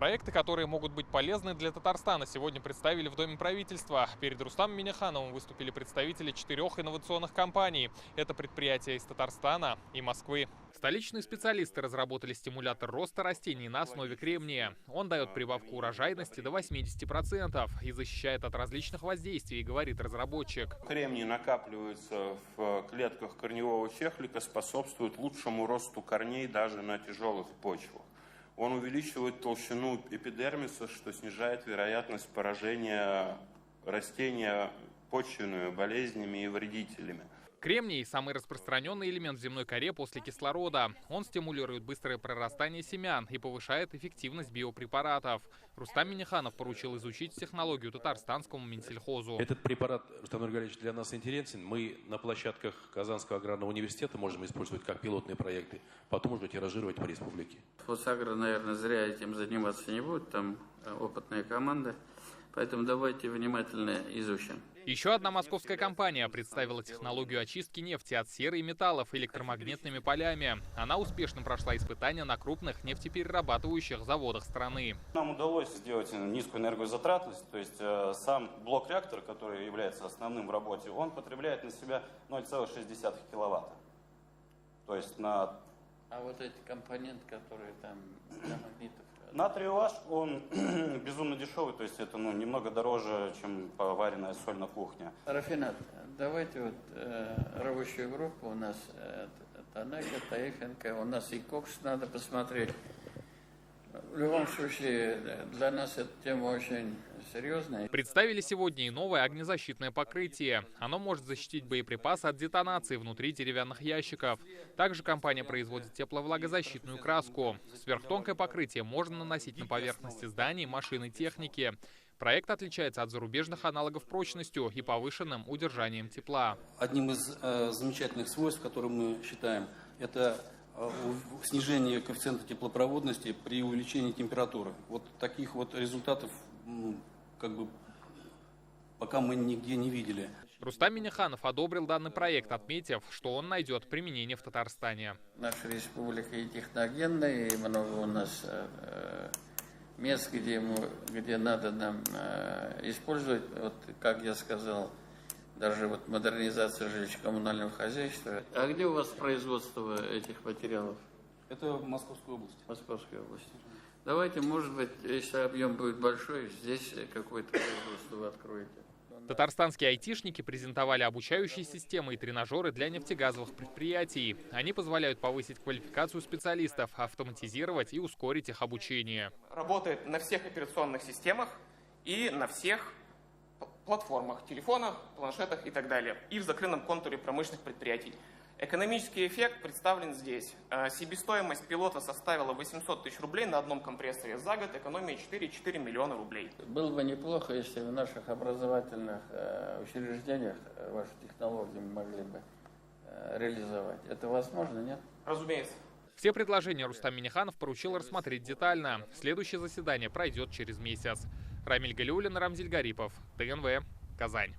Проекты, которые могут быть полезны для Татарстана, сегодня представили в Доме правительства. Перед Рустамом Миннихановым выступили представители 4 инновационных компаний. Это предприятия из Татарстана и Москвы. Столичные специалисты разработали стимулятор роста растений на основе кремния. Он дает прибавку урожайности до 80% и защищает от различных воздействий, говорит разработчик. Кремний накапливается в клетках корневого чехлика, способствует лучшему росту корней даже на тяжелых почвах. Он увеличивает толщину эпидермиса, что снижает вероятность поражения растения почвенными болезнями и вредителями. Кремний – самый распространенный элемент в земной коре после кислорода. Он стимулирует быстрое прорастание семян и повышает эффективность биопрепаратов. Рустам Минниханов поручил изучить технологию татарстанскому Минсельхозу. Этот препарат, Рустам Нургалевич, для нас интересен. Мы на площадках Казанского аграрного университета можем использовать как пилотные проекты, потом уже тиражировать по республике. Фосагро, наверное, зря этим заниматься не будет, там опытная команда. Поэтому давайте внимательно изучим. Еще одна московская компания представила технологию очистки нефти от серы и металлов электромагнитными полями. Она успешно прошла испытания на крупных нефтеперерабатывающих заводах страны. Нам удалось сделать низкую энергозатратность, то есть сам блок-реактор, который является основным в работе, он потребляет на себя 0,6 киловатта. То есть на... А вот эти компоненты, которые там для магнитов... Натрий OH, он безумно дешевый, то есть это немного дороже, чем поваренная соль на кухне. Рафинат, давайте вот рабочую группу у нас Танака, Таифенко, у нас и Кокс надо посмотреть. В любом случае, для нас эта тема очень серьезная. Представили сегодня и новое огнезащитное покрытие. Оно может защитить боеприпасы от детонации внутри деревянных ящиков. Также компания производит тепловлагозащитную краску. Сверхтонкое покрытие можно наносить на поверхности зданий, машин и техники. Проект отличается от зарубежных аналогов прочностью и повышенным удержанием тепла. Одним из замечательных свойств, которые мы считаем, это снижение коэффициента теплопроводности при увеличении температуры. Вот таких вот результатов пока мы нигде не видели. Рустам Минниханов одобрил данный проект, отметив, что он найдет применение в Татарстане. Наша республика и техногенная, и много у нас мест, где надо нам использовать, вот как я сказал, даже вот модернизация жилищно-коммунального хозяйства. А где у вас производство этих материалов? Это в Московской области. Московской области. Давайте, может быть, если объем будет большой, здесь какое-то производство вы откроете. Татарстанские айтишники презентовали обучающие системы и тренажеры для нефтегазовых предприятий. Они позволяют повысить квалификацию специалистов, автоматизировать и ускорить их обучение. Работает на всех операционных системах и на всех платформах, телефонах, планшетах и так далее. И в закрытом контуре промышленных предприятий. Экономический эффект представлен здесь. Себестоимость пилота составила 800 тысяч рублей на одном компрессоре. За год экономия 4,4 миллиона рублей. Было бы неплохо, если в наших образовательных учреждениях ваши технологии могли бы реализовать. Это возможно, нет? Разумеется. Все предложения Рустам Минниханов поручил рассмотреть детально. Следующее заседание пройдет через месяц. Рамиль Галиуллин, Рамзиль Гарипов, ТНВ, Казань.